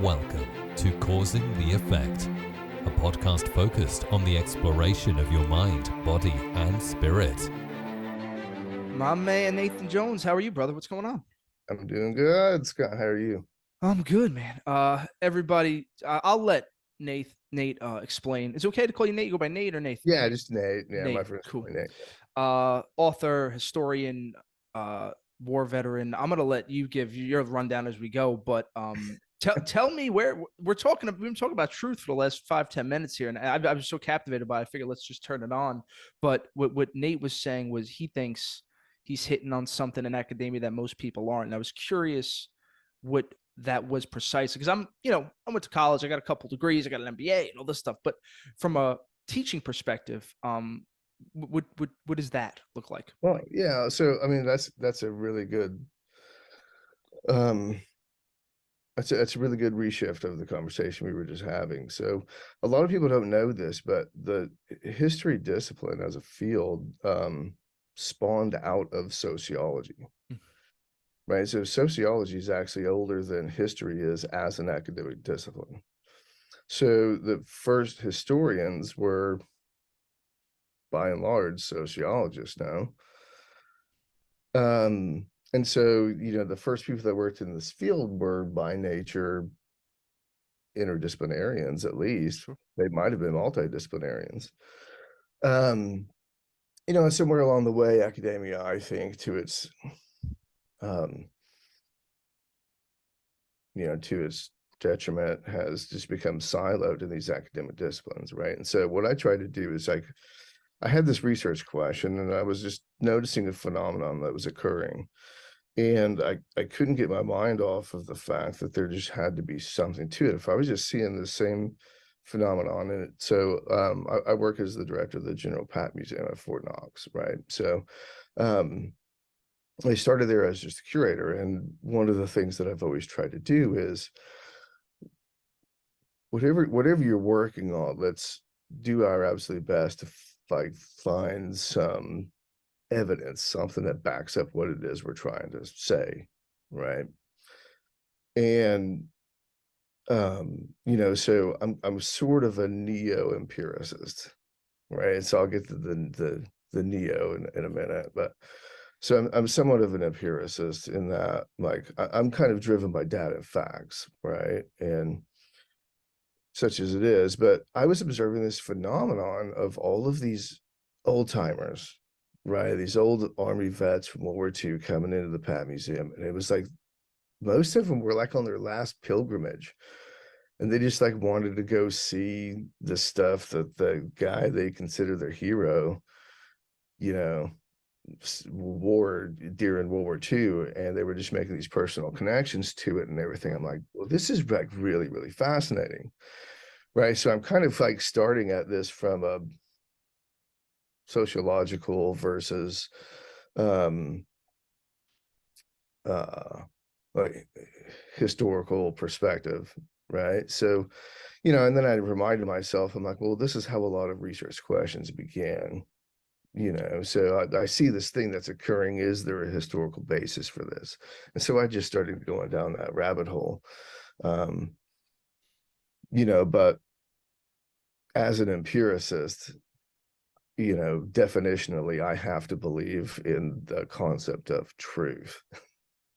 Welcome to Causing the Effect, a podcast focused on the exploration of your mind, body, and spirit. My man, Nathan Jones. How are you, brother? What's going on? I'm doing good, Scott. How are you? I'm good, man. Everybody, I'll let Nate explain. Is it okay to call you Nate? You go by Nate or Nathan? Yeah, just Nate. Yeah, Nate, my friend's cool. Nate. Author, historian, war veteran. I'm gonna let you give your rundown as we go, but tell me where we're talking. We've been talking about truth for the last 5-10 minutes here, and I was so captivated by it. I figured let's just turn it on. But what Nate was saying was he thinks he's hitting on something in academia that most people aren't. And I was curious what that was precisely, because I went to college, I got a couple degrees, I got an MBA and all this stuff, but from a teaching perspective, what does that look like? Well, yeah. So I mean, that's a really good that's a really good reshift of the conversation we were just having. So a lot of people don't know this, but the history discipline as a field spawned out of sociology. Right. So sociology is actually older than history is as an academic discipline. So the first historians were, by and large, sociologists now. And so, the first people that worked in this field were by nature interdisciplinarians, at least. They might have been multidisciplinarians. Somewhere along the way, academia, I think, to its detriment, has just become siloed in these academic disciplines, right? And so what I try to do is I had this research question, and I was just noticing a phenomenon that was occurring. And I couldn't get my mind off of the fact that there just had to be something to it. If I was just seeing the same phenomenon in it. So I work as the director of the General Patton Museum at Fort Knox, right? So I started there as just a curator. And one of the things that I've always tried to do is whatever you're working on, let's do our absolute best to find some evidence, something that backs up what it is we're trying to say, right? And so I'm sort of a neo-empiricist, right? So I'll get to the neo in a minute, but so I'm somewhat of an empiricist in that, like, I'm kind of driven by data and facts, right? And such as it is, but I was observing this phenomenon of all of these old timers, right? These old Army vets from World War II coming into the Patton Museum. And it was like, most of them were like on their last pilgrimage. And they just like wanted to go see the stuff that the guy they consider their hero, wore during World War II. And they were just making these personal connections to it and everything. I'm like, well, this is like really, really fascinating. Right. So I'm kind of like starting at this from a sociological versus like historical perspective, right? So, and then I reminded myself, I'm like, well, this is how a lot of research questions began, so I see this thing that's occurring. Is there a historical basis for this? And so I just started going down that rabbit hole, but as an empiricist, definitionally, I have to believe in the concept of truth,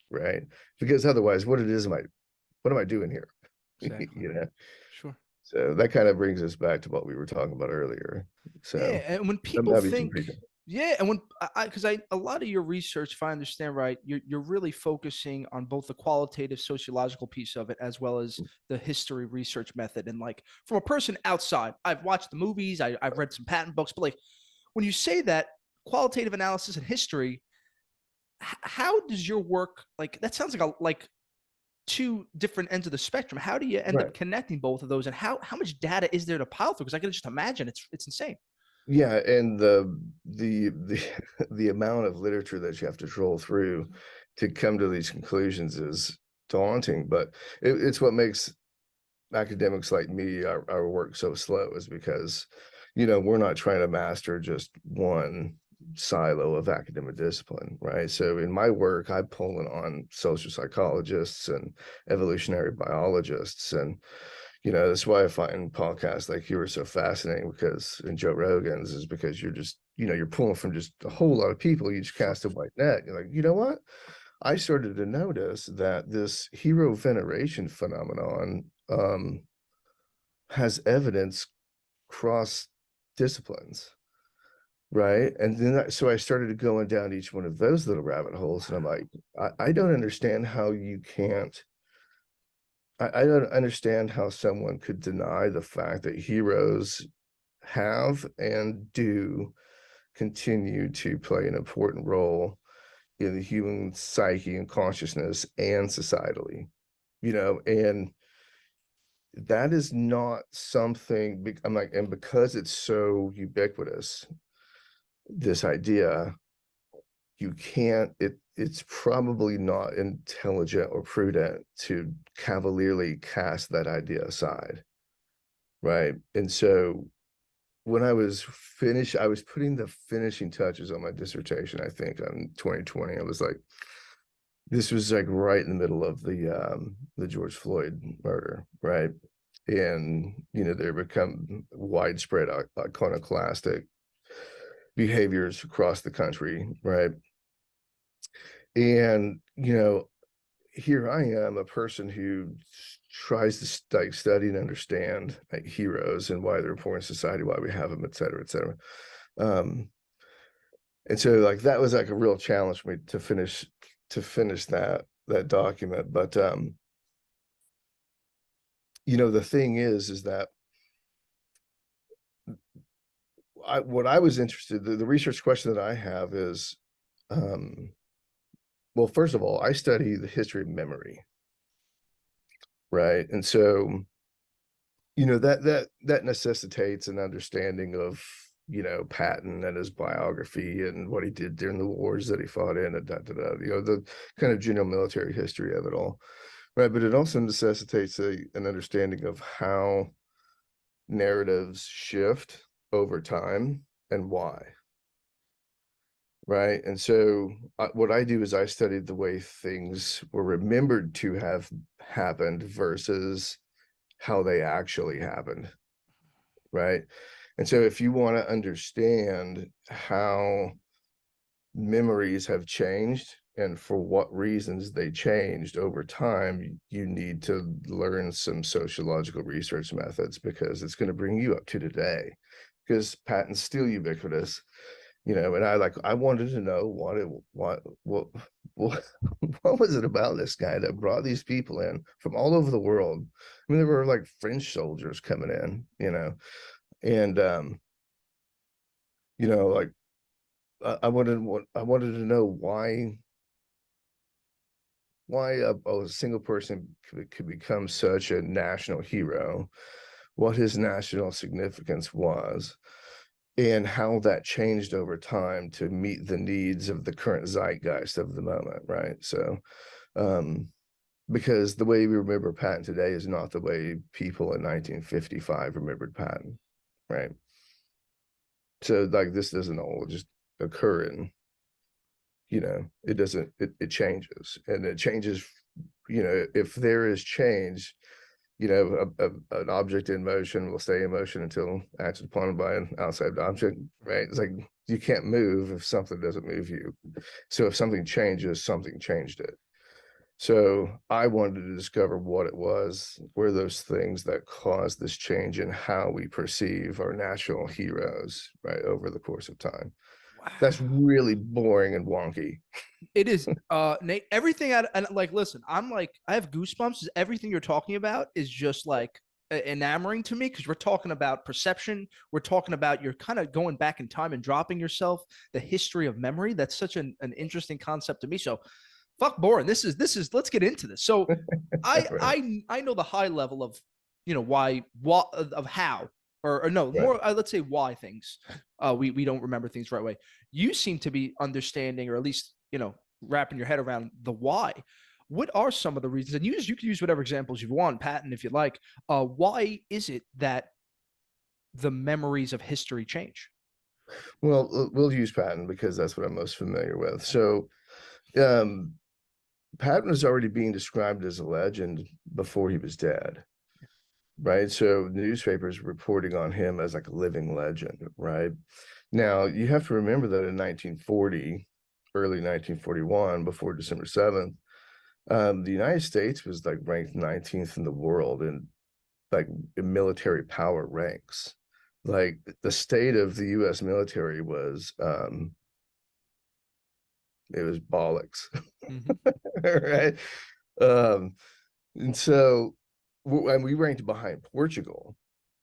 right? Because otherwise, what am I doing here? Exactly. Sure. So that kind of brings us back to what we were talking about earlier. So yeah, and when people think, and when because a lot of your research, if I understand right, you're really focusing on both the qualitative sociological piece of it as well as the history research method. And like from a person outside, I've watched the movies, I've read some Patton books, but like when you say that qualitative analysis and history, how does your work, like that sounds like two different ends of the spectrum. How do you end up connecting both of those, and how much data is there to pile through? Because I can just imagine it's insane. Yeah, and the amount of literature that you have to troll through to come to these conclusions is daunting, but it's what makes academics like me, our work so slow, is because we're not trying to master just one silo of academic discipline, right? So in my work, I pull in on social psychologists and evolutionary biologists, and that's why I find podcasts like you are so fascinating, because and Joe Rogan's is because you're just you're pulling from just a whole lot of people. You just cast a wide net. You're like, you know what? I started to notice that this hero veneration phenomenon has evidence cross disciplines, right? And then so I started going down each one of those little rabbit holes, and I'm like, I don't understand how you can't. I don't understand how someone could deny the fact that heroes have and do continue to play an important role in the human psyche and consciousness and societally, and that is not something. I'm like, and because it's so ubiquitous, this idea, you can't, it's probably not intelligent or prudent to cavalierly cast that idea aside, right? And so when I was putting the finishing touches on my dissertation, I think in 2020. I was like, this was like right in the middle of the George Floyd murder, right? And there become widespread iconoclastic behaviors across the country, right? And here I am, a person who tries to study and understand heroes and why they're important in society, why we have them, et cetera, et cetera. And so like that was like a real challenge for me to finish that document. But the thing is that what I was interested, the research question that I have is, well, first of all, I study the history of memory, right? And so, that necessitates an understanding of, Patton and his biography and what he did during the wars that he fought in, and the kind of general military history of it all, right? But it also necessitates an understanding of how narratives shift over time and why. Right. And so what I do is I studied the way things were remembered to have happened versus how they actually happened. Right. And so if you want to understand how memories have changed and for what reasons they changed over time, you need to learn some sociological research methods, because it's going to bring you up to today, because Patton's still ubiquitous. And I wanted to know what was it about this guy that brought these people in from all over the world? I mean, there were like French soldiers coming in, and like I wanted to know why a single person could become such a national hero, what his national significance was, and how that changed over time to meet the needs of the current zeitgeist of the moment, right? So, because the way we remember Patton today is not the way people in 1955 remembered Patton, right? So, like, this doesn't all just occur in, it doesn't, it changes, and it changes, if there is change, an object in motion will stay in motion until acted upon by an outside object, right? It's like you can't move if something doesn't move you. So if something changes, something changed it. So I wanted to discover what it was, were those things that caused this change in how we perceive our national heroes, right, over the course of time. Wow. That's really boring and wonky. It is, Nate, everything and like, listen, I'm like, I have goosebumps. Everything you're talking about is just like enamoring to me, because we're talking about perception. We're talking about you're kind of going back in time and dropping yourself, the history of memory. That's such an interesting concept to me. So fuck boring. This is, let's get into this. So I know the high level of, why, what, of how, or no, right. More, let's say why things, we don't remember things the right way. You seem to be understanding, or at least, wrapping your head around the why. What are some of the reasons? And you can use whatever examples you want, Patton, if you like. Why is it that the memories of history change? Well, we'll use Patton because that's what I'm most familiar with. So, um, Patton was already being described as a legend before he was dead, right? So newspapers reporting on him as like a living legend, right? Now you have to remember that in 1940, early 1941, before December 7th, the United States was like ranked 19th in the world in like in military power ranks. Like the state of the US military was it was bollocks. Mhm. Right. Um and so and we ranked behind Portugal,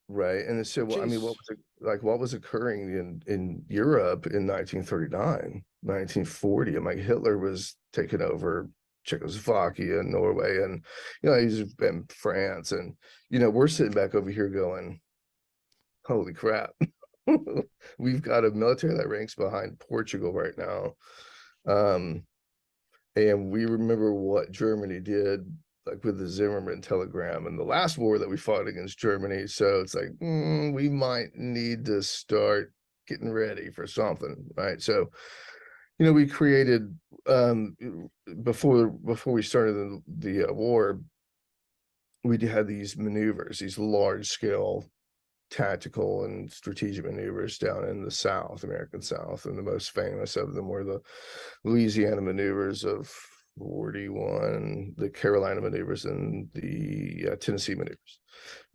right? And so I mean Jeez. what was occurring in Europe in 1939, 1940? And like Hitler was taking over Czechoslovakia and Norway, and he's in France, and we're sitting back over here going, holy crap. We've got a military that ranks behind Portugal right now. And we remember what Germany did, like with the Zimmermann telegram and the last war that we fought against Germany. So it's like, we might need to start getting ready for something, right? So, we created before we started the war, we had these maneuvers, these large scale tactical and strategic maneuvers down in the South, American South, and the most famous of them were the Louisiana maneuvers of 41, the Carolina maneuvers, and the Tennessee maneuvers,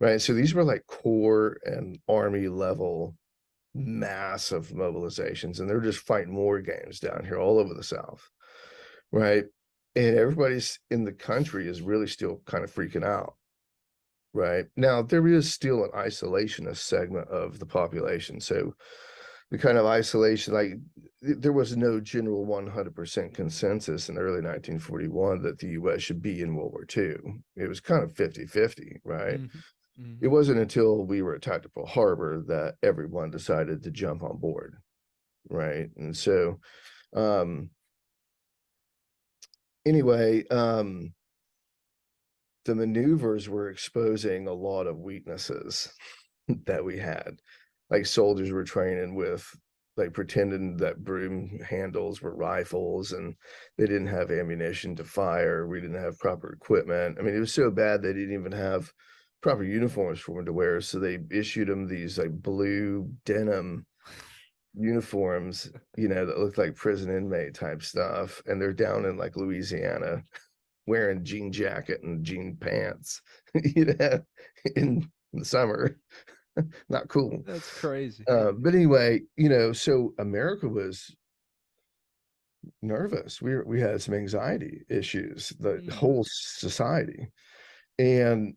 right? So these were like Corps and Army level massive mobilizations, and they're just fighting war games down here all over the South, right? And everybody's in the country is really still kind of freaking out. Right. Now, there is still an isolationist segment of the population. So the kind of isolation, like there was no general 100% consensus in early 1941 that the US should be in World War II. It was kind of 50-50, right? Mhm. It Mhm. wasn't until we were attacked at Pearl Harbor that everyone decided to jump on board, right? And so, um, anyway, the maneuvers were exposing a lot of weaknesses that we had. Like soldiers were training with like pretending that broom handles were rifles, and they didn't have ammunition to fire. We didn't have proper equipment. I mean, it was so bad they didn't even have proper uniforms for them to wear. So they issued them these like blue denim uniforms, that looked like prison inmate type stuff. And they're down in like Louisiana wearing jean jacket and jean pants, in the summer. Not cool. That's crazy. But anyway, so America was nervous. We had some anxiety issues, the Mhm. whole society. And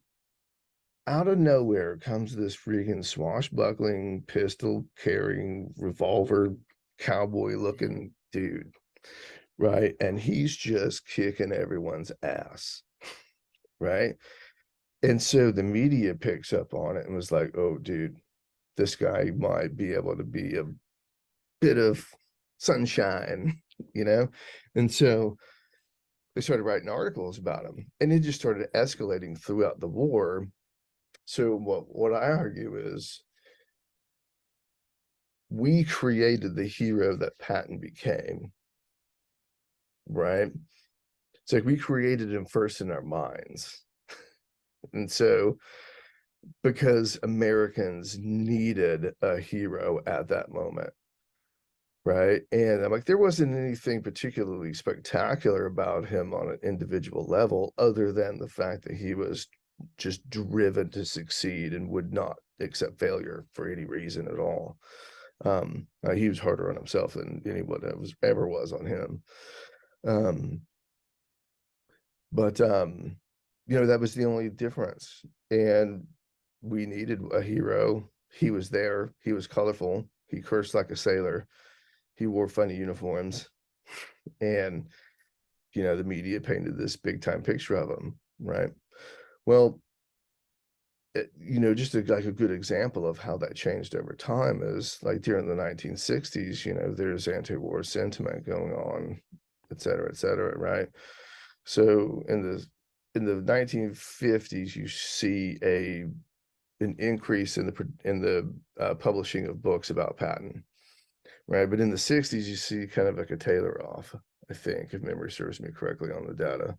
out of nowhere comes this freaking swashbuckling, pistol carrying, revolver, cowboy looking dude, right? And he's just kicking everyone's ass, right? And so the media picks up on it and was like, oh, dude, this guy might be able to be a bit of sunshine, you know? And so they started writing articles about him, and it just started escalating throughout the war. So what I argue is we created the hero that Patton became, right? It's like we created him first in our minds. And so because Americans needed a hero at that moment, right? And I'm like, there wasn't anything particularly spectacular about him on an individual level, other than the fact that he was just driven to succeed and would not accept failure for any reason at all. He was harder on himself than anyone that ever was on him. Um, but that was the only difference. And we needed a hero. He was there. He was colorful. He cursed like a sailor. He wore funny uniforms, and the media painted this big time picture of him, right? Well, just like a good example of how that changed over time is like during the 1960s, there's anti-war sentiment going on, et cetera, right? So in the 1950s, you see an increase in the publishing of books about Patton. right? But in the 60s, you see kind of like a tailor off, I think, if memory serves me correctly on the data.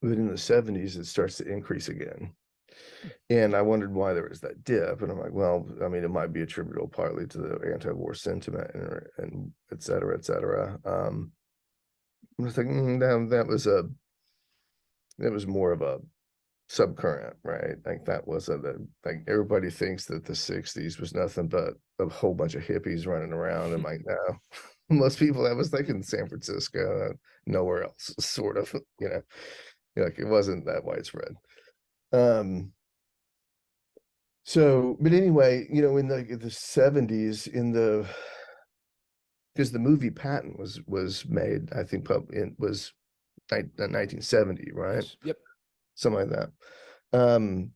But in the 70s, it starts to increase again. And I wondered why there was that dip. And I'm like, well, I mean, it might be attributable partly to the anti-war sentiment and et cetera, et cetera. I was like, that was more of a subcurrent, right? Like that wasn't like everybody thinks that the 60s was nothing but a whole bunch of hippies running around. And like, no, most people, I was thinking San Francisco, nowhere else, sort of, like it wasn't that widespread. So, but anyway, in the 70s, because the movie Patton was made, I think was 1970, right? Yes. Yep. Something like that.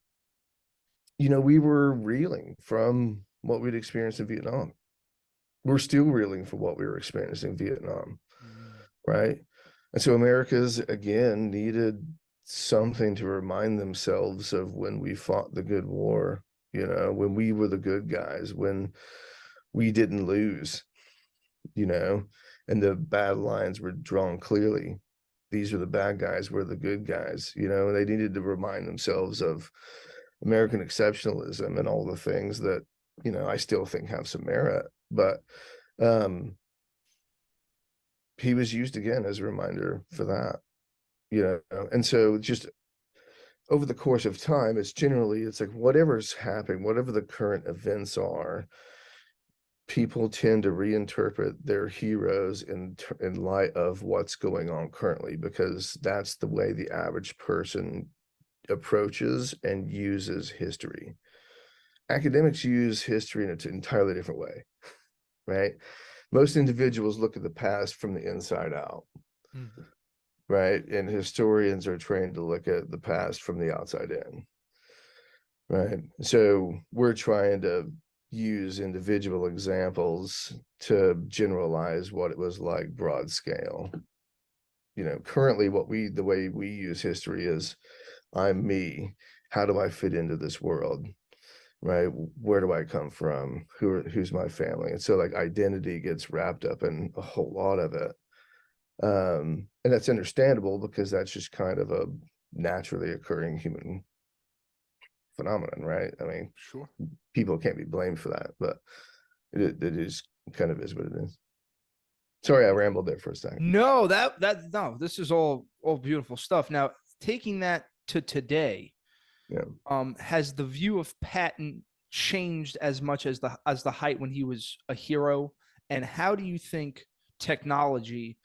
We were reeling from what we'd experienced in Vietnam. We're still reeling from what we were experiencing in Vietnam, right? And so America's, again, needed something to remind themselves of when we fought the good war, when we were the good guys, when we didn't lose, and the battle lines were drawn clearly. These are the bad guys, we're the good guys, and they needed to remind themselves of American exceptionalism and all the things that, I still think have some merit, but he was used again as a reminder for that, and so just over the course of time, it's like whatever's happening, whatever the current events are, people tend to reinterpret their heroes in light of what's going on currently, because that's the way the average person approaches and uses history. Academics use history in an entirely different way, right? Most individuals look at the past from the inside out, right? And historians are trained to look at the past from the outside in, right? So we're trying to use individual examples to generalize what it was like broad scale. Currently the way we use history is, I'm me. How do I fit into this world? Right? Where do I come from? Who's my family? And so like identity gets wrapped up in a whole lot of it. And that's understandable because that's just kind of a naturally occurring human phenomenon, right? I mean, Sure. People can't be blamed for that, but it is kind of is what it is. Sorry, I rambled there for a second. No, no, this is all beautiful stuff. Now, taking that to today, has the view of Patton changed as much as the height when he was a hero? And how do you think technology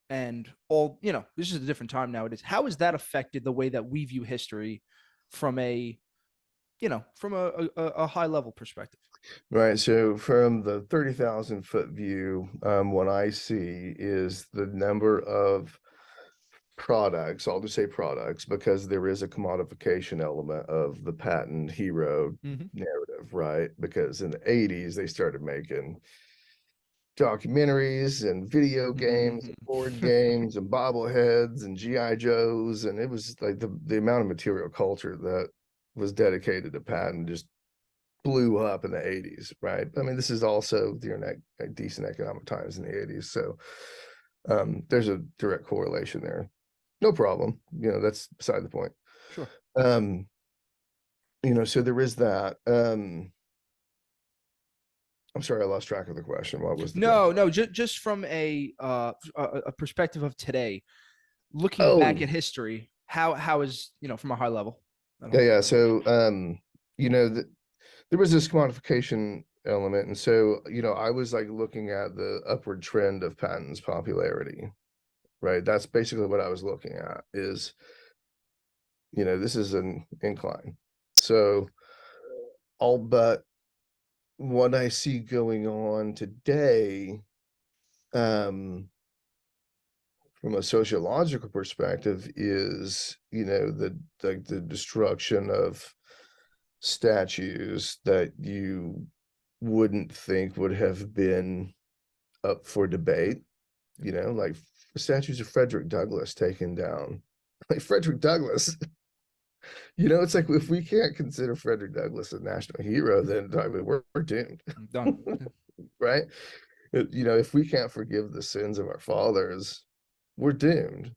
and all, this is a different time nowadays, how has that affected the way that we view history from a high level perspective? Right. So from the 30,000-foot view, what I see is the number of products, I'll just say products, because there is a commodification element of the Patton hero narrative, right? Because in the 80s, they started making documentaries and video games and board games and bobbleheads and GI Joes, and it was like the amount of material culture that was dedicated to Patton just blew up in the 80s, right? I mean, this is also during that decent economic times in the 80s, so there's a direct correlation there. No problem, that's beside the point. Sure. So there is that. I'm sorry, I lost track of the question. What was the question? No, just from a perspective of today, looking back at history, how is, from a high level? Yeah. So there was this commodification element, and so I was like looking at the upward trend of Patton's popularity, right? That's basically what I was looking at, is this is an incline. So all but what I see going on today, from a sociological perspective, is the destruction of statues that you wouldn't think would have been up for debate, like statues of Frederick Douglass taken down. Like Frederick Douglass, It's like if we can't consider Frederick Douglass a national hero, then I mean, we're doomed. Done. Right? If we can't forgive the sins of our fathers, we're doomed.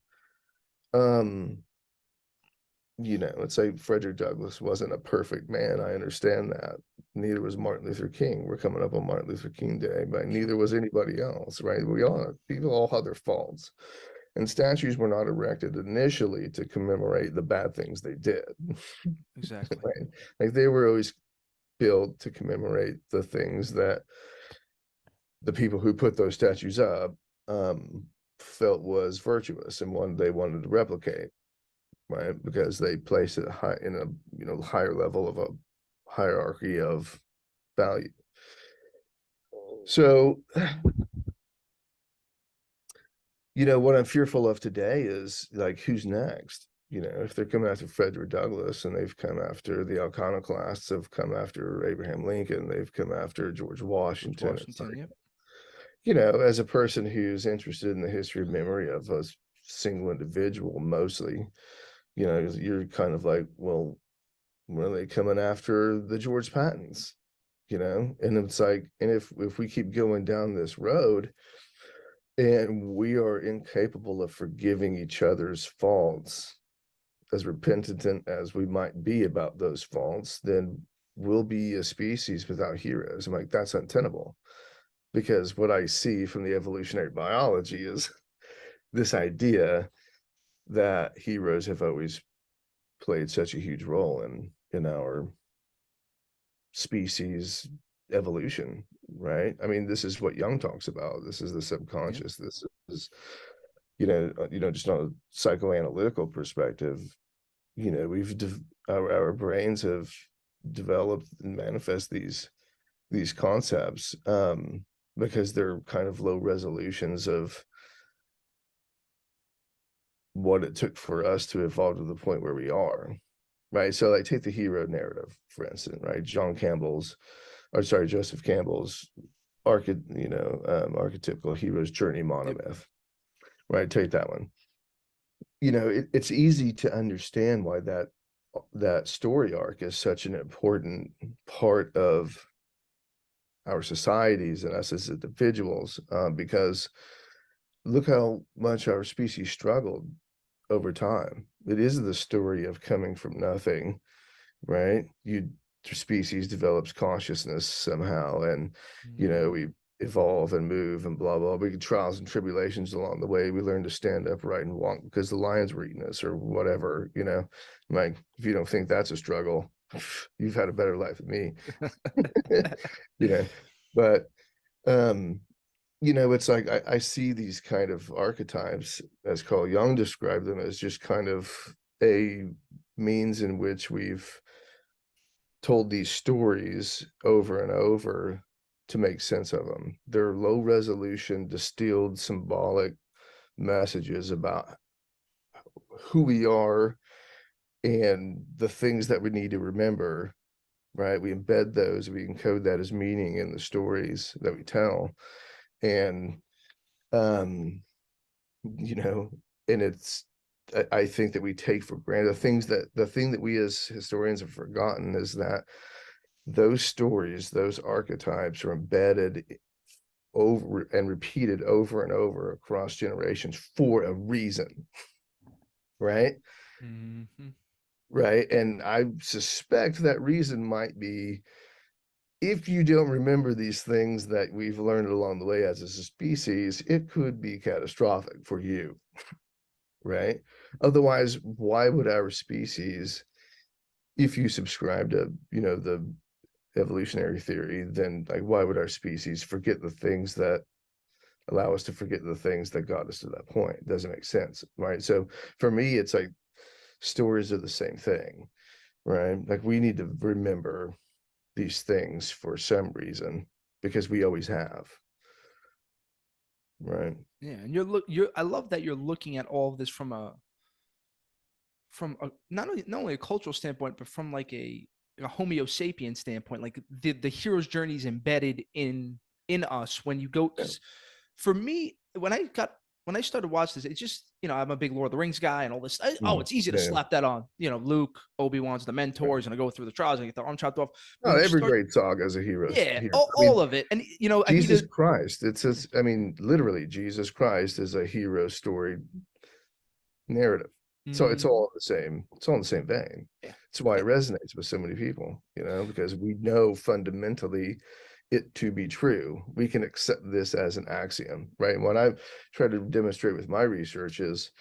It's like Frederick Douglass wasn't a perfect man. I understand that. Neither was Martin Luther King. We're coming up on Martin Luther King Day, but neither was anybody else, right? People all had their faults. And statues were not erected initially to commemorate the bad things they did. Exactly. Right? Like they were always built to commemorate the things that the people who put those statues up felt was virtuous and one they wanted to replicate, right? Because they placed it high in a higher level of a hierarchy of value. So, what I'm fearful of today is like, who's next? If they're coming after Frederick Douglass and they've come after the iconoclasts, have come after Abraham Lincoln, they've come after George Washington. Yep. As a person who's interested in the history of memory of a single individual, mostly, you're kind of like, well, when are they coming after the George Pattons? And it's like, and if we keep going down this road and we are incapable of forgiving each other's faults, as repentant as we might be about those faults, then we'll be a species without heroes. I'm like, that's untenable. Because what I see from the evolutionary biology is this idea that heroes have always played such a huge role in our species evolution, right? I mean, this is what Jung talks about. This is the subconscious. Yeah. This is, just on a psychoanalytical perspective, our brains have developed and manifest these concepts because they're kind of low resolutions of what it took for us to evolve to the point where we are, right? So like take the hero narrative, for instance, right? Joseph Campbell's archetypical hero's journey monomyth, right? Take that one. It's easy to understand why that story arc is such an important part of our societies and us as individuals, because look how much our species struggled over time. It is the story of coming from nothing, right? Your species develops consciousness somehow, and we evolve and move and blah blah. We get trials and tribulations along the way. We learn to stand upright and walk because the lions were eating us or whatever. Like, if you don't think that's a struggle, you've had a better life than me. But it's like I see these kind of archetypes, as Carl Jung described them, as just kind of a means in which we've told these stories over and over to make sense of them. They're low resolution, distilled, symbolic messages about who we are and the things that we need to remember, right? We embed those, we encode that as meaning in the stories that we tell. And and it's, I think that we take for granted the thing that we as historians have forgotten is that those stories, those archetypes are embedded over and repeated over and over across generations for a reason, right? Mm-hmm. Right. And I suspect that reason might be, if you don't remember these things that we've learned along the way as a species, it could be catastrophic for you, right? Otherwise, why would our species, if you subscribe to, the evolutionary theory, then like, why would our species forget the things that allow us to forget the things that got us to that point? It doesn't make sense, right? So for me, it's like stories are the same thing, right? Like, we need to remember these things for some reason because we always have, right? Yeah, and I love that you're looking at all of this from a not only a cultural standpoint, but from like a Homo sapien standpoint. Like the hero's journey is embedded in us when you go. For me, when I got when I started watching this, it just, I'm a big Lord of the Rings guy and all this. It's easy to Yeah. slap that on. Luke, Obi-Wan's the mentors, and I go through the trials and get their arm chopped off. But Oh, when you every start, great saga is a hero's yeah, hero. all of it. And, I need Jesus to, Christ, literally, Jesus Christ is a hero story narrative. So it's all the same. It's all in the same vein. Yeah. It's why it resonates with so many people, because we know fundamentally it to be true. We can accept this as an axiom, right? And what I've tried to demonstrate with my research is,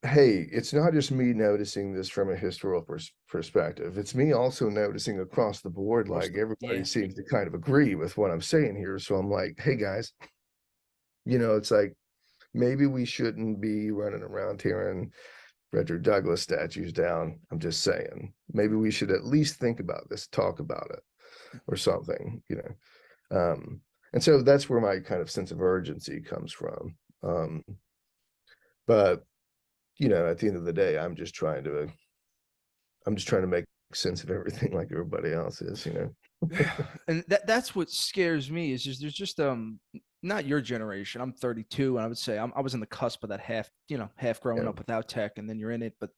hey, it's not just me noticing this from a historical perspective. It's me also noticing across the board, like everybody seems to kind of agree with what I'm saying here. So I'm like, hey guys, it's like, maybe we shouldn't be running around tearing Frederick Douglass statues down. I'm just saying, maybe we should at least think about this, talk about it or something, and so that's where my kind of sense of urgency comes from. But at the end of the day, I'm just trying to make sense of everything like everybody else is, and that's what scares me is just, there's just, not your generation. I'm 32, and I would say I was in the cusp of that half growing up without tech, and then you're in it. But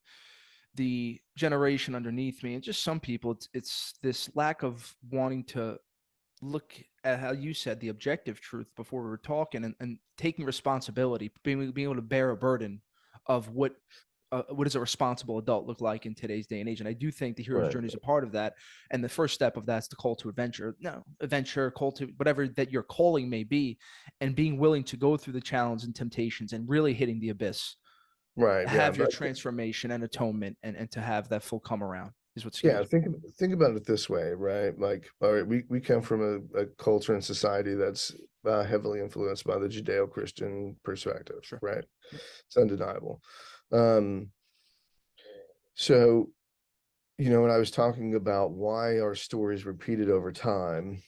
the generation underneath me, and just some people, it's this lack of wanting to look at, how you said, the objective truth before we were talking, and taking responsibility, being able to bear a burden of what does a responsible adult look like in today's day and age. And I do think the hero's journey is a part of that. And the first step of that is the call to adventure. No, adventure, call to whatever that your calling may be, and being willing to go through the challenges and temptations and really hitting the abyss. Right. Have your transformation and atonement, and to have that full come around is what scares me. Think about it this way, right? Like, all right, we come from a culture and society that's heavily influenced by the Judeo-Christian perspective, right? It's undeniable. So, when I was talking about why our stories repeated over time,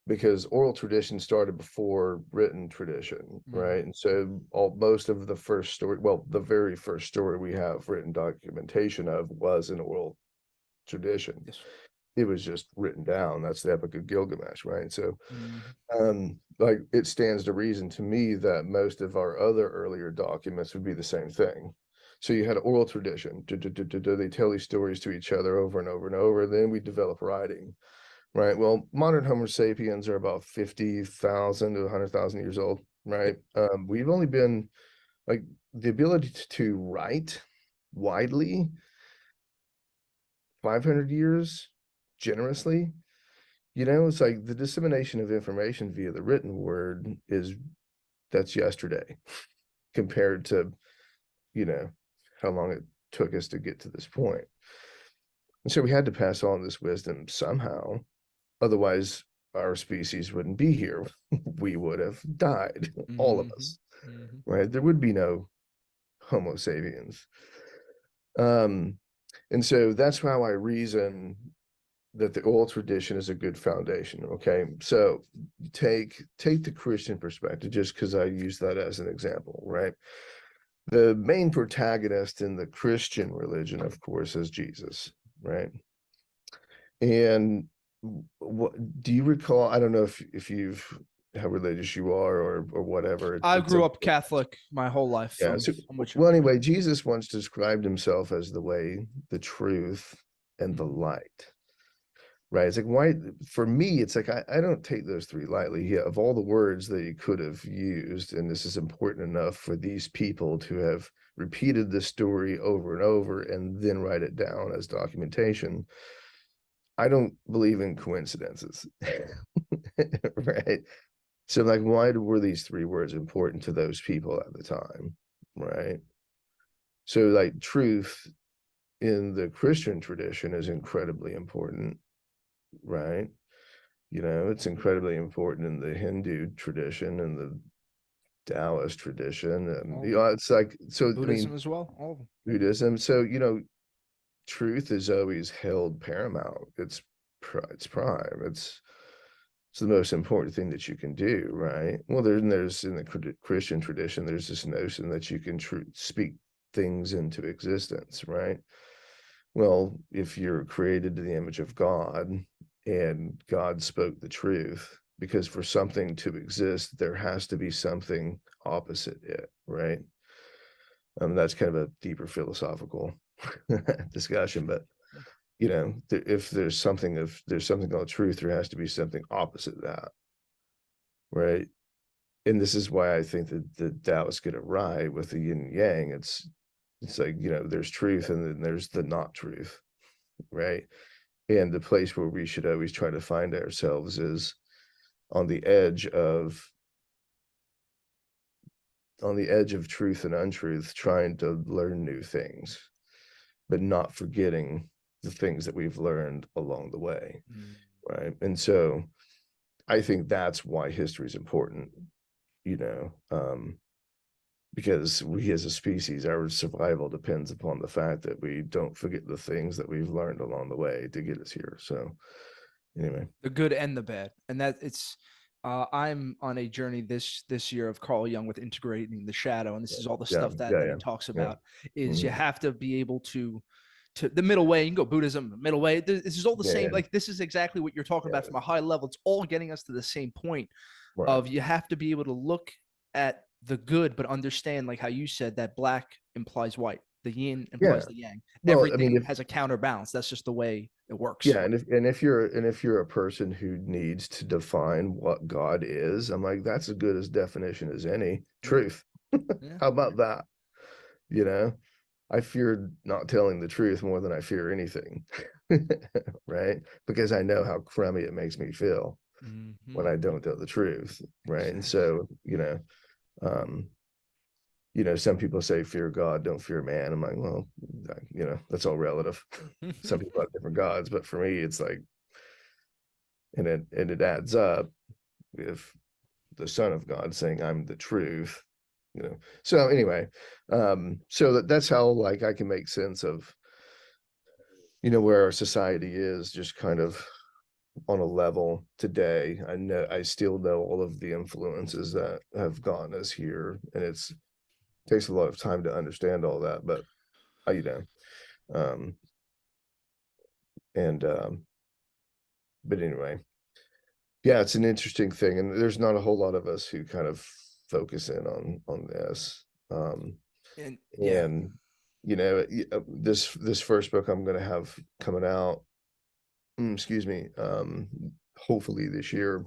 because oral tradition started before written tradition, right? And so most of the first story, well, the very first story we have written documentation of was an oral tradition. Yes. It was just written down. That's the Epic of Gilgamesh, right? So, like, it stands to reason to me that most of our other earlier documents would be the same thing. So you had oral tradition. They tell these stories to each other over and over and over. And then we develop writing, right? Well, modern Homo sapiens are about 50,000 to 100,000 years old, right? We've only been, like, the ability to write widely 500 years generously. It's like the dissemination of information via the written word that's yesterday compared to, how long it took us to get to this point. And so we had to pass on this wisdom somehow. Otherwise, our species wouldn't be here. We would have died, all of us, right? There would be no Homo sapiens. And so that's how I reason that the oral tradition is a good foundation. Okay, so take the Christian perspective, just because I use that as an example, right? The main protagonist in the Christian religion, of course, is Jesus, right? And what do you recall? I don't know if you've how religious you are or whatever. I grew up Catholic my whole life. Yeah. Well, anyway, Jesus once described himself as the way, the truth, and the light. Right. It's like, why, for me, it's like, I don't take those three lightly. Yeah, of all the words that he could have used, and this is important enough for these people to have repeated this story over and over and then write it down as documentation. I don't believe in coincidences. Right. So, like, why were these three words important to those people at the time? Right. So, like, truth in the Christian tradition is incredibly important. Right. It's incredibly important in the Hindu tradition and the Taoist tradition. And, it's like, so Buddhism as well. All of them. Buddhism. So, truth is always held paramount. It's prime. It's the most important thing that you can do, right? Well, there's in the Christian tradition, there's this notion that you can speak things into existence, right? Well, if you're created to the image of God and God spoke the truth, because for something to exist, there has to be something opposite it, right? That's kind of a deeper philosophical discussion, but if there's something called truth, there has to be something opposite that, right? And this is why I think that the Taoists get it right with the yin and yang. It's like, there's truth and then there's the not truth, right? And the place where we should always try to find ourselves is on the edge of truth and untruth, trying to learn new things, but not forgetting the things that we've learned along the way, right? And so I think that's why history is important, because we as a species, our survival depends upon the fact that we don't forget the things that we've learned along the way to get us here. So anyway, the good and the bad, and that it's I'm on a journey this year of Carl Jung with integrating the shadow, and this is all the stuff that he talks about. Is you have to be able to the middle way. You can go Buddhism, middle way. This is all the same. Like, this is exactly what you're talking about from a high level. It's all getting us to the same point of you have to be able to look at the good, but understand, like how you said, that black implies white, the yin implies the yang. Well, Everything has a counterbalance. That's just the way it works. Yeah, and if you're a person who needs to define what God is, I'm like, that's as good as definition as any. Truth. How about that? I fear not telling the truth more than I fear anything, right? Because I know how crummy it makes me feel when I don't tell the truth, right? And so, some people say fear God, don't fear man. I'm like, well, that's all relative. Some people have different gods, but for me, it's like, and it adds up with the Son of God saying, I'm the truth. So anyway, so that's how, like, I can make sense of where our society is, just kind of on a level today. I still know all of the influences that have gotten us here, and it takes a lot of time to understand all that, but but anyway, it's an interesting thing, and there's not a whole lot of us who kind of focus in on this. This first book I'm going to have coming out, hopefully this year.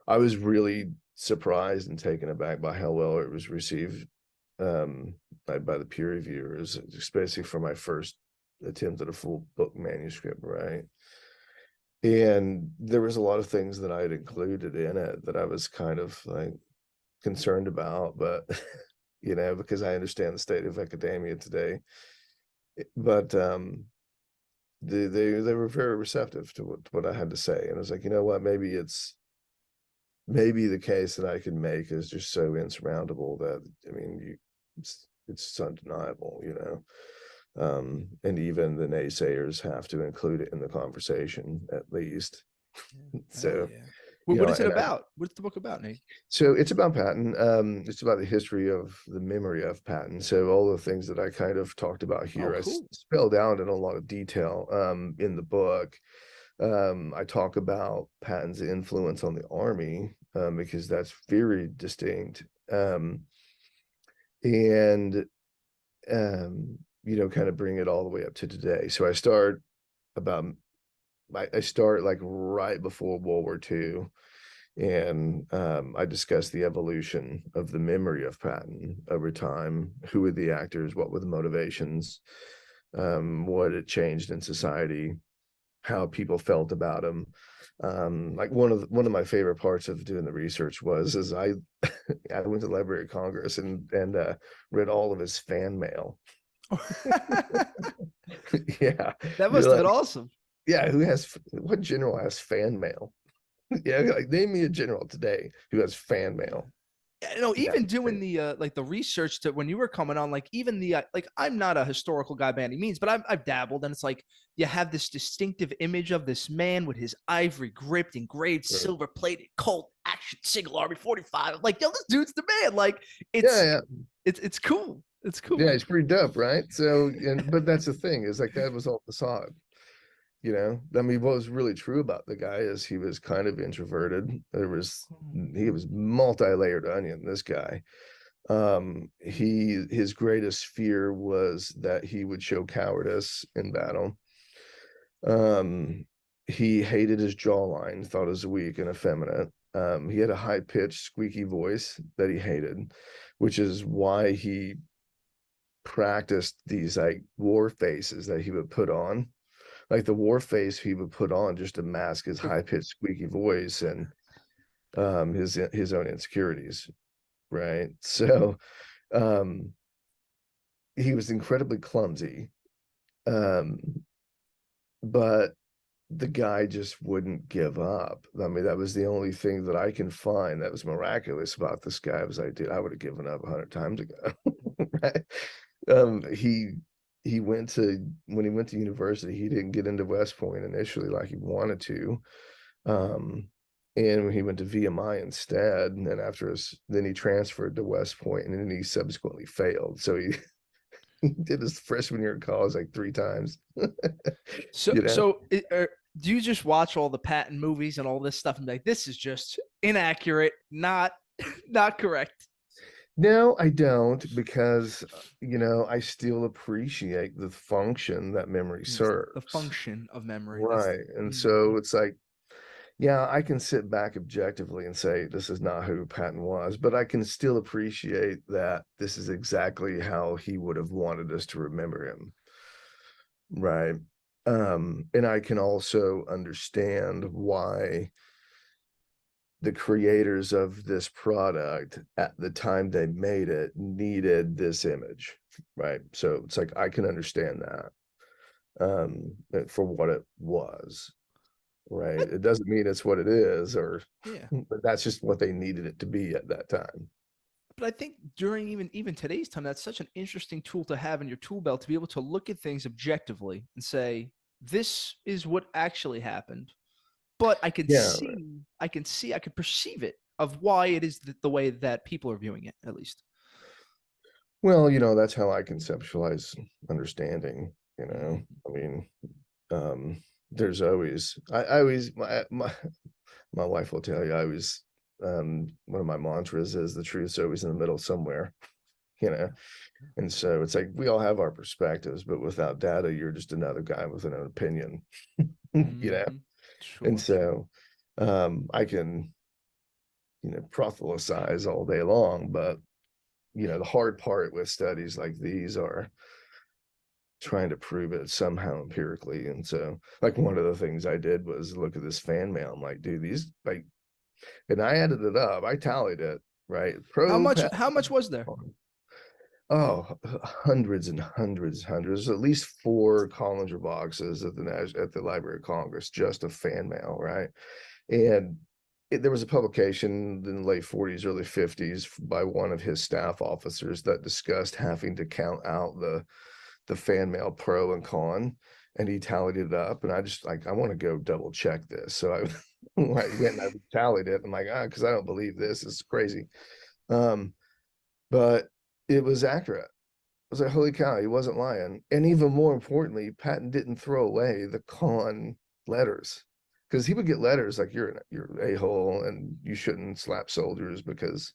I was really surprised and taken aback by how well it was received by the peer reviewers, especially for my first attempt at a full book manuscript, right? And there was a lot of things that I had included in it that I was kind of like concerned about, but because I understand the state of academia today. But they were very receptive to what I had to say, and I was like, what, maybe the case that I can make is just so insurmountable that it's undeniable, and even the naysayers have to include it in the conversation at least. So what is it about? What's the book about, Nate? So it's about Patton. It's about the history of the memory of Patton. So all the things that I kind of talked about here, I spelled out in a lot of detail in the book. I talk about Patton's influence on the Army, because that's very distinct, and kind of bring it all the way up to today. So I start like right before World War II, and I discuss the evolution of the memory of Patton over time. Who were the actors? What were the motivations? What had changed in society? How people felt about him. Like one of my favorite parts of doing the research was I went to the Library of Congress and read all of his fan mail. Yeah, that must have been awesome. Yeah, what general has fan mail? Yeah, like, name me a general today who has fan mail. Even doing the like the research to when you were coming on, like even the like, I'm not a historical guy by any means, but I've dabbled, and it's like you have this distinctive image of this man with his ivory gripped, engraved, silver plated, Colt action, single army 45. I'm like, yo, this dude's the man. Like, it's cool. It's cool. Yeah, it's pretty dope, right? So, but that's the thing, is like that was all facade. you know. I mean, what was really true about the guy is he was kind of introverted. He was multi-layered onion, this guy. His greatest fear was that he would show cowardice in battle. He hated his jawline, thought it was weak and effeminate. He had a high-pitched, squeaky voice that he hated, which is why he practiced these like war faces that he would put on. Like the war face he would put on just to mask his high-pitched, squeaky voice and his own insecurities, right? So he was incredibly clumsy. But the guy just wouldn't give up. I mean, that was the only thing that I can find that was miraculous about this guy. Was like, dude, I would have given up 100 times ago. Right? He went to when he went to university, he didn't get into West Point initially like he wanted to. And he went to VMI instead. And then then he transferred to West Point, and then he subsequently failed. So he did his freshman year of college like 3 times. So, You know? do you just watch all the Patton movies and all this stuff and be like, this is just inaccurate, not correct? No, I don't, because I still appreciate the function that memory serves. The function of memory. Right. And so it's like, yeah, I can sit back objectively and say this is not who Patton was, but I can still appreciate that this is exactly how he would have wanted us to remember him. Right. And I can also understand why the creators of this product at the time they made it needed this image, right? So it's like I can understand that for what it was, right? It doesn't mean it's what it is, but that's just what they needed it to be at that time. But I think during even today's time, that's such an interesting tool to have in your tool belt, to be able to look at things objectively and say, this is what actually happened. But I can perceive it of why it is the way that people are viewing it, at least. Well, that's how I conceptualize understanding, I mean, there's always, my wife will tell you, I always, one of my mantras is the truth's always in the middle somewhere, and so it's like we all have our perspectives, but without data, you're just another guy with an opinion, Sure, and so I can, proselytize all day long, but the hard part with studies like these are trying to prove it somehow empirically. And so like one of the things I did was look at this fan mail. I'm like, dude, these like, and I added it up. I tallied it, right? How much was there? Oh, hundreds and hundreds, at least 4 Collinger boxes at the Library of Congress, just of fan mail, right? And there was a publication in the late 40s, early 50s by one of his staff officers that discussed having to count out the fan mail pro and con, and he tallied it up, and I just like, I want to go double check this. So I went and I tallied it. I'm like, because I don't believe this. It's crazy. But it was accurate. I was like, holy cow, he wasn't lying. And even more importantly, Patton didn't throw away the con letters, because he would get letters like you're a-hole and you shouldn't slap soldiers because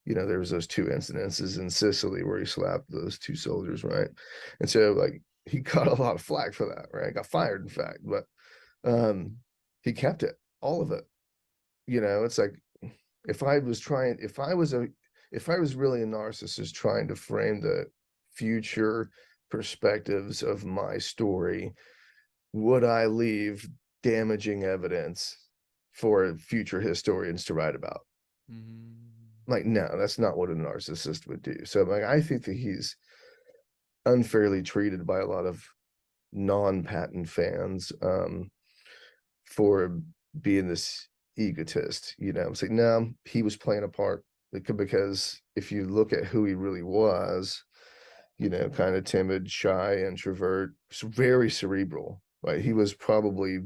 there was those 2 incidences in Sicily where he slapped those 2 soldiers, right? And so like he got a lot of flack for that, right? Got fired, in fact, but he kept it, all of it. It's like if I was really a narcissist trying to frame the future perspectives of my story, would I leave damaging evidence for future historians to write about? Like, no, that's not what a narcissist would do. So like, I think that he's unfairly treated by a lot of non-Patton fans for being this egotist. It's like, no, he was playing a part, because if you look at who he really was, kind of timid, shy, introvert, very cerebral, right? He was probably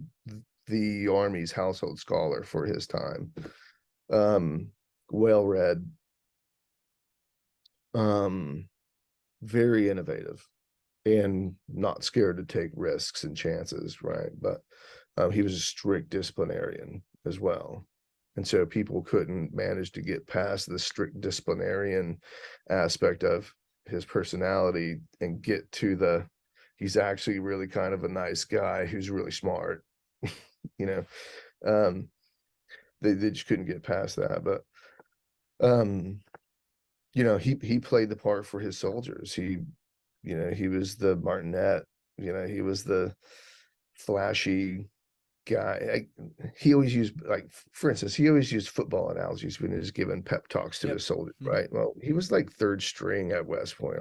the Army's household scholar for his time. Well-read, very innovative, and not scared to take risks and chances, right? But he was a strict disciplinarian as well. And so people couldn't manage to get past the strict disciplinarian aspect of his personality and get to he's actually really kind of a nice guy who's really smart. you know, they just couldn't get past that. But he played the part for his soldiers. He was the martinet. He was the flashy guy. He always used, like, for instance, he always used football analogies when he was giving pep talks to his soldiers, right? Well, he was like third string at West Point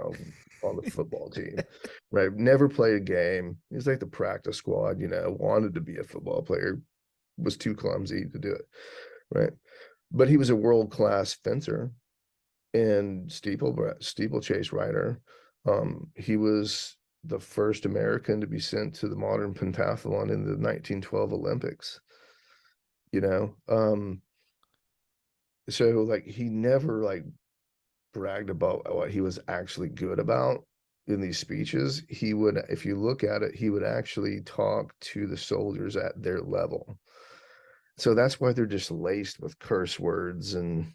on the football team, right? Never played a game. He was like the practice squad, wanted to be a football player, was too clumsy to do it, right? But he was a world-class fencer and steeplechase rider. He was the first American to be sent to the modern pentathlon in the 1912 Olympics. So like he never like bragged about what he was actually good about in these speeches. He would, if you look at it, he would actually talk to the soldiers at their level. So that's why they're just laced with curse words and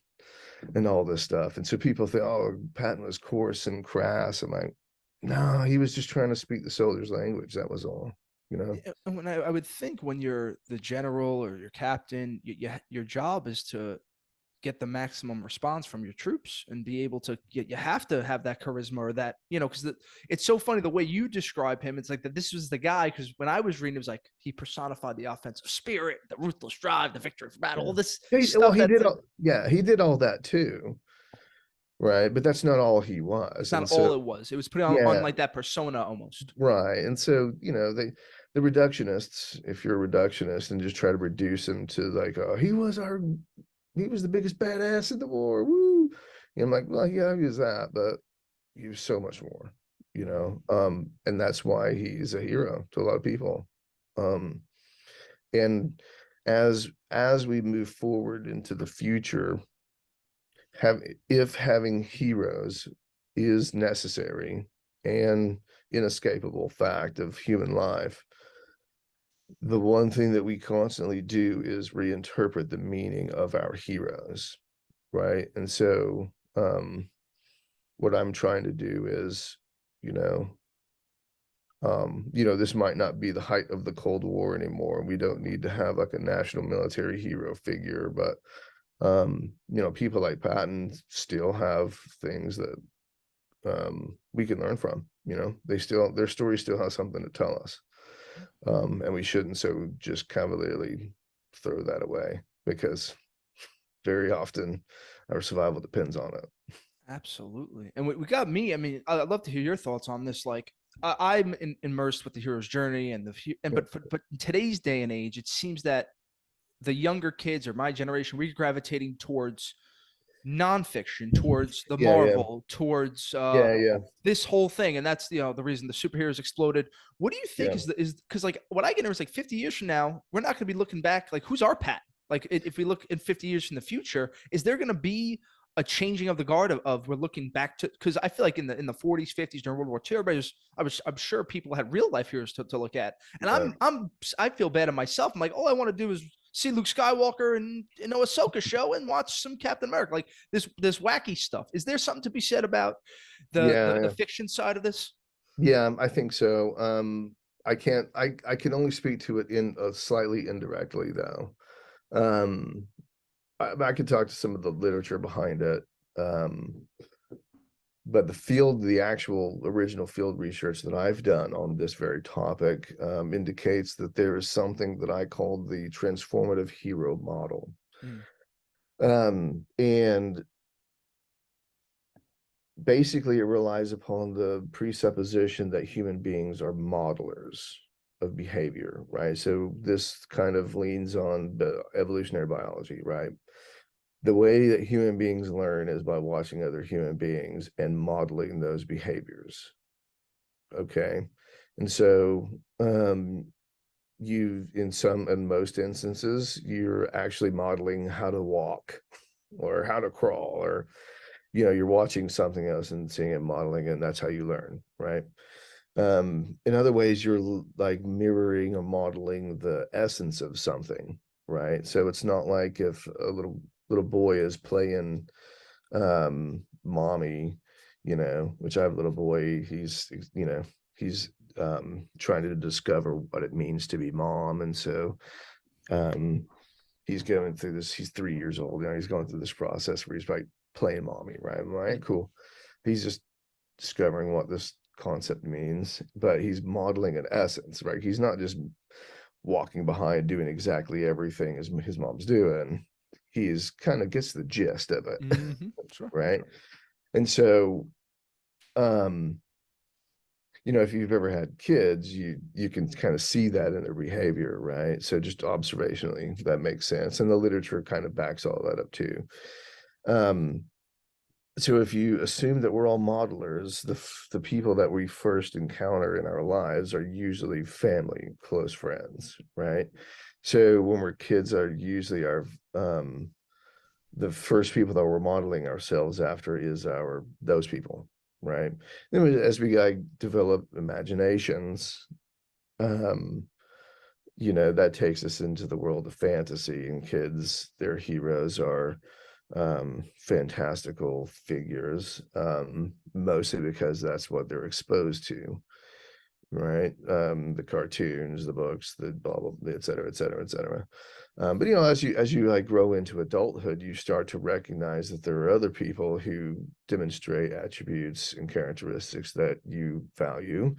all this stuff. And so people think, oh, Patton was coarse and crass. I'm like, no, he was just trying to speak the soldiers' language. That was all, And when I would think when you're the general or your captain, your job is to get the maximum response from your troops and be able to you have to have that charisma or that, because it's so funny the way you describe him. It's like that this was the guy, because when I was reading, it was like he personified the offensive spirit, the ruthless drive, the victory for battle, all this stuff. He did all that too, right? But that's not all he was. It's not all it was. It was put on like that persona almost. Right. And so, the reductionists, if you're a reductionist and just try to reduce him to like, oh, he was the biggest badass in the war. Woo. And I'm like, well, yeah, he was that, but he was so much more, and that's why he's a hero to a lot of people. And as we move forward into the future, if having heroes is necessary and inescapable fact of human life, the one thing that we constantly do is reinterpret the meaning of our heroes, right? And so what I'm trying to do is, this might not be the height of the Cold War anymore. We don't need to have like a national military hero figure, but people like Patton still have things that we can learn from. Their story still has something to tell us. And we shouldn't so just cavalierly throw that away, because very often our survival depends on it. Absolutely. And we got me. I mean, I'd love to hear your thoughts on this. Like, I'm immersed with the hero's journey but in today's day and age, it seems that the younger kids or my generation, we're gravitating towards nonfiction, towards the Marvel, towards this whole thing. And that's the reason the superheroes exploded. What do you think is because like what I get is like 50 years from now, we're not going to be looking back like who's our Pat? Like if we look in 50 years from the future, is there going to be a changing of the guard of we're looking back to, because I feel like in the 40s, 50s during World War II, I'm sure people had real life heroes to look at. And I feel bad at myself. I'm like, all I want to do is see Luke Skywalker and Ahsoka show and watch some Captain America, like this wacky stuff. Is there something to be said about the fiction side of this? Yeah, I think so. I can only speak to it in slightly indirectly though. I could talk to some of the literature behind it. But the actual original field research that I've done on this very topic indicates that there is something that I call the transformative hero model. And basically it relies upon the presupposition that human beings are modelers of behavior, right? So this kind of leans on the evolutionary biology, right? The way that human beings learn is by watching other human beings and modeling those behaviors. Okay. And so in most instances, you're actually modeling how to walk or how to crawl, or, you're watching something else and seeing it, modeling it, and that's how you learn, right? In other ways, you're like mirroring or modeling the essence of something, right? So it's not like if a little boy is playing mommy, which I have a little boy, he's trying to discover what it means to be mom. And so he's going through this, he's 3 years old, he's going through this process where he's like playing mommy, right? I'm like, cool. He's just discovering what this concept means, but he's modeling an essence, right? He's not just walking behind doing exactly everything as his mom's doing. He's kind of gets the gist of it. Sure, right? sure. And so, if you've ever had kids, you can kind of see that in their behavior, right? So just observationally, that makes sense. And the literature kind of backs all that up too. So if you assume that we're all modelers, the people that we first encounter in our lives are usually family, close friends, right? So when we're kids, are usually our the first people that we're modeling ourselves after is those people, right? Then as we develop imaginations, that takes us into the world of fantasy, and kids, their heroes are fantastical figures, mostly because that's what they're exposed to, right? The cartoons, the books, the blah blah, et cetera, et cetera, et cetera. But as you like grow into adulthood, you start to recognize that there are other people who demonstrate attributes and characteristics that you value,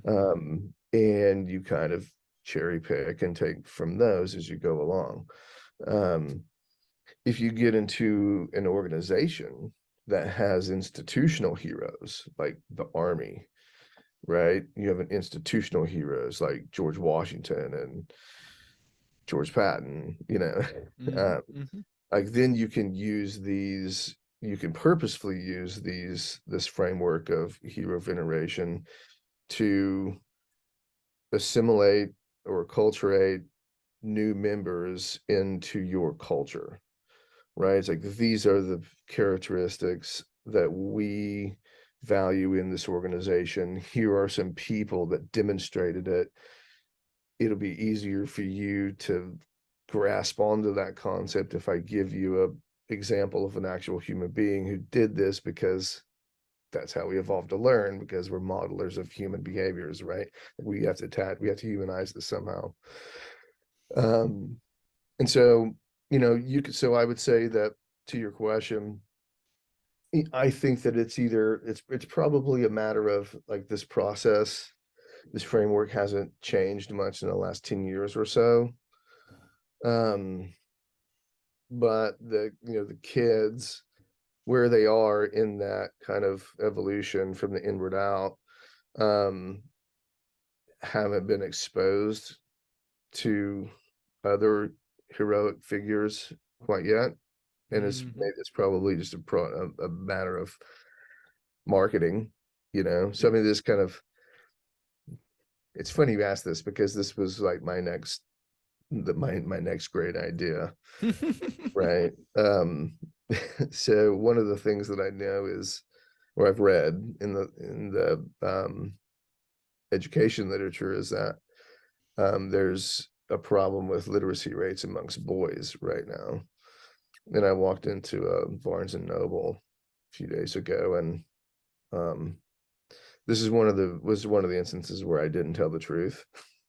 and you kind of cherry pick and take from those as you go along. If you get into an organization that has institutional heroes like the Army, right? You have an institutional heroes like George Washington and George Patton, like then you can purposefully use this framework of hero veneration to assimilate or acculturate new members into your culture, right? It's like these are the characteristics that we value in this organization. Here are some people that demonstrated it. It'll be easier for you to grasp onto that concept if I give you a example of an actual human being who did this, because that's how we evolved to learn, because we're modelers of human behaviors, right? We have to humanize this somehow. And so, so I would say that, to your question, I think that it's probably a matter of like this process, this framework hasn't changed much in the last 10 years or so. But the kids, where they are in that kind of evolution from the inward out, haven't been exposed to other heroic figures quite yet. And it's probably just a matter of marketing, So I mean, this kind of, it's funny you asked this, because this was like my next great idea. Right. So one of the things that I know is, or I've read in the education literature, is that there's a problem with literacy rates amongst boys right now. And I walked into Barnes and Noble a few days ago, and this is one of the instances where I didn't tell the truth,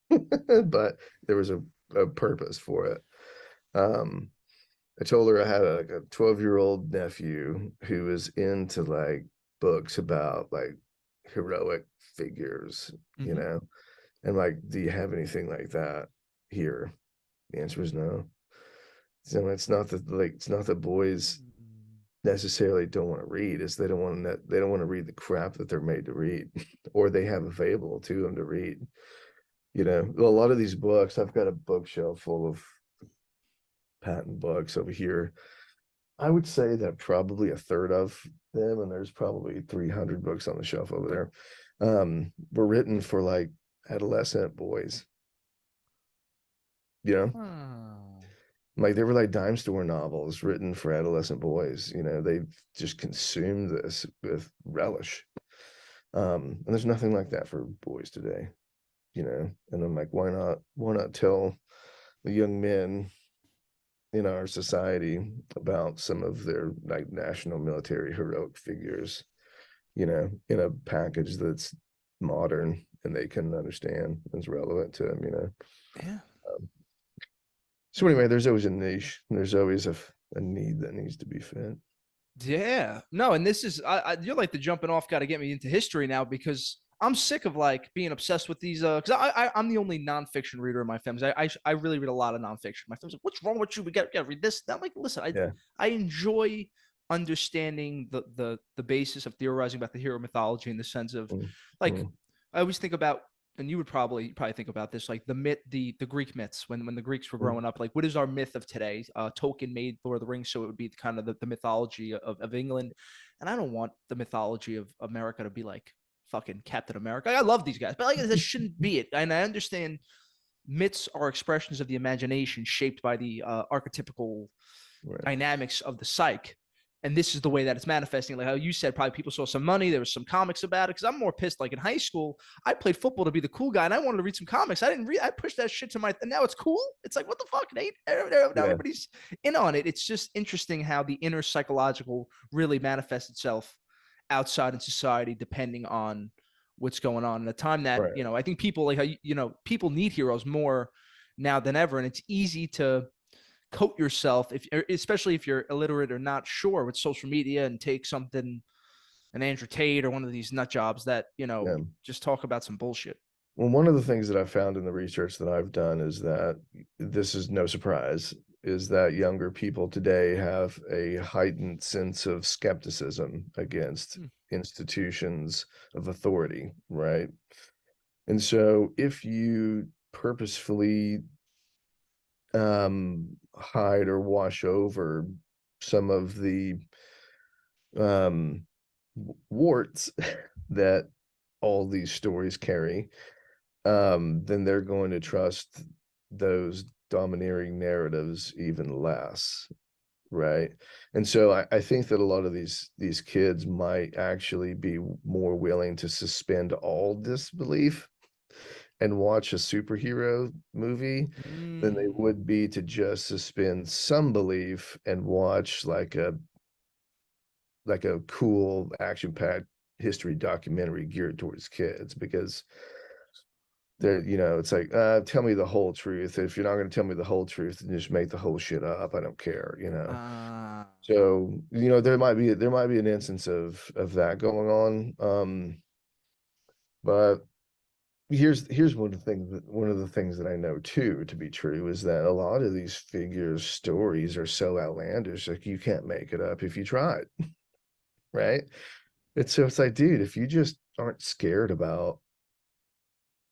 but there was a purpose for it. I told her I had a 12-year-old nephew who was into like books about like heroic figures, and like, do you have anything like that here? The answer is no. So it's not that boys necessarily don't want to read, it's they don't want to read the crap that they're made to read or they have available to them to read. A lot of these books, I've got a bookshelf full of Patton books over here. I would say that probably a third of them, and there's probably 300 books on the shelf over there, were written for like adolescent boys. Like they were like dime store novels written for adolescent boys. They've just consumed this with relish. And there's nothing like that for boys today, and I'm like, why not tell the young men in our society about some of their like national military heroic figures, in a package that's modern and they can understand and is relevant to them. Yeah. Um, so anyway, there's always a niche, and there's always a need that needs to be fit. Yeah. No, and this is you're like the jumping off guy to get me into history now, because I'm sick of like being obsessed with these because I'm the only nonfiction reader in my family. I really read a lot of nonfiction. My family's like, what's wrong with you? We got to read this. I'm like, listen, Yeah. I enjoy understanding the basis of theorizing about the hero mythology, in the sense of like Mm-hmm. I always think about, and you probably think about this, like the Greek myths, when the Greeks were growing up, like what is our myth of today? Tolkien made Lord of the Rings, so it would be kind of the mythology of England, and I don't want the mythology of America to be like fucking Captain America. I love these guys, but like this shouldn't be it. And I understand myths are expressions of the imagination shaped by the archetypical Right. dynamics of the psyche. And this is the way that it's manifesting. Like how you said, probably people saw some money. There was some comics about it. Because I'm more pissed. Like in high school, I played football to be the cool guy, and I wanted to read some comics. I didn't read. I pushed that shit to my. And now it's cool. It's like, what the fuck, Nate? Now Yeah. everybody's in on it. It's just interesting how the inner psychological really manifests itself outside in society, depending on what's going on. In a time that Right. I think people like how people need heroes more now than ever, and it's easy to coat yourself, especially if you're illiterate or not sure with social media, and take something, an Andrew Tate or one of these nut jobs that Yeah. just talk about some bullshit. Well, one of the things that I've found in the research that I've done is that this is no surprise, is that younger people today have a heightened sense of skepticism against institutions of authority, right? And so if you purposefully hide or wash over some of the um, warts that all these stories carry, then they're going to trust those domineering narratives even less, right? And so I think that a lot of these kids might actually be more willing to suspend all disbelief and watch a superhero movie than they would be to just suspend some belief and watch like a cool action-packed history documentary geared towards kids, because they're, it's like, tell me the whole truth. If you're not going to tell me the whole truth, then just make the whole shit up. I don't care. So, there might be an instance of that going on. But here's one of the things that I know too to be true is that a lot of these figures' stories are so outlandish, like you can't make it up if you tried, right? It's like, dude, if you just aren't scared about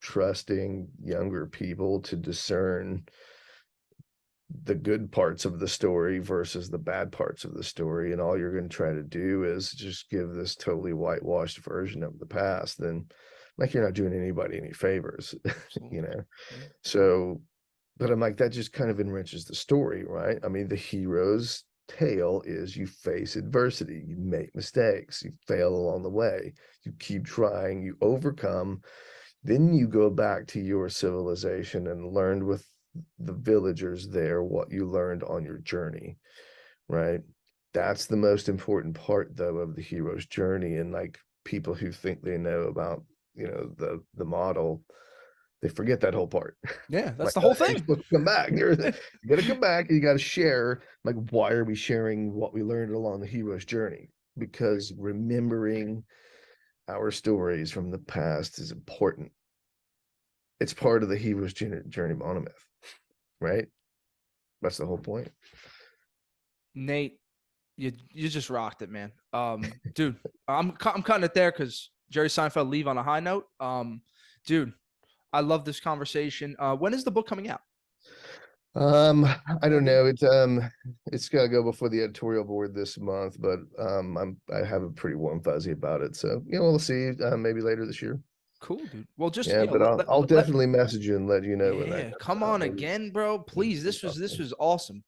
trusting younger people to discern the good parts of the story versus the bad parts of the story, and all you're going to try to do is just give this totally whitewashed version of the past, then like you're not doing anybody any favors. So, but I'm like, that just kind of enriches the story, right? I mean, the hero's tale is you face adversity, you make mistakes, you fail along the way, you keep trying, you overcome, then you go back to your civilization and learn with the villagers there what you learned on your journey, right? That's the most important part, though, of the hero's journey. And like people who think they know about, the model, they forget that whole part. Yeah, that's Like, the whole you're thing. supposed to come back. You got to come back and you got to share. Like, why are we sharing what we learned along the hero's journey? Because remembering our stories from the past is important. It's part of the hero's journey monomyth, right? That's the whole point. Nate, you just rocked it, man. Dude, I'm cutting it there because Jerry Seinfeld leave on a high note. Dude, I love this conversation. When is the book coming out? I don't know. It's gotta go before the editorial board this month, but I have a pretty warm fuzzy about it. So we'll see. Maybe later this year. Cool, dude. Well, just Yeah, but I'll definitely message you and let you know when that yeah, comes come out. on Maybe again, bro. Please. This was awesome.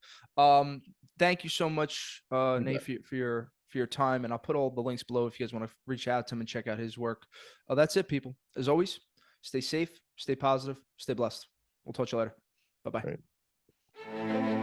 Thank you so much, Nate, for for your time. And I'll put all the links below if you guys want to reach out to him and check out his work. That's it, people. As always, stay safe, stay positive, stay blessed. We'll talk to you later. Bye-bye. Right.